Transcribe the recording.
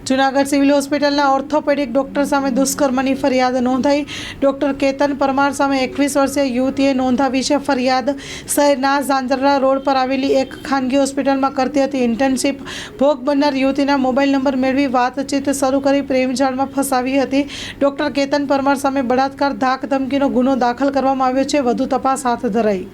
Junagadh civil હોસ્પિટલના orthopaedic doctor સામે દુષ્કર્મની ફરિયાદ નોંધાઈ। ડોક્ટર કેતન પરમાર સામે 21 વર્ષીય યુવતીએ નોંધાવી છે ફરિયાદ। શહેરના ઝાંઝરા રોડ પર આવેલી એક ખાનગી હોસ્પિટલમાં કરતી હતી ઇન્ટર્નશીપ। ભોગ બનનાર યુવતીના મોબાઈલ નંબર મેળવી વાતચીત શરૂ કરી પ્રેમજાળમાં ફસાવી હતી। ડોક્ટર કેતન પરમાર સામે બળાત્કાર ધાક ધમકીનો ગુનો દાખલ કરવામાં આવ્યો છે। વધુ તપાસ હાથ ધરાઈ।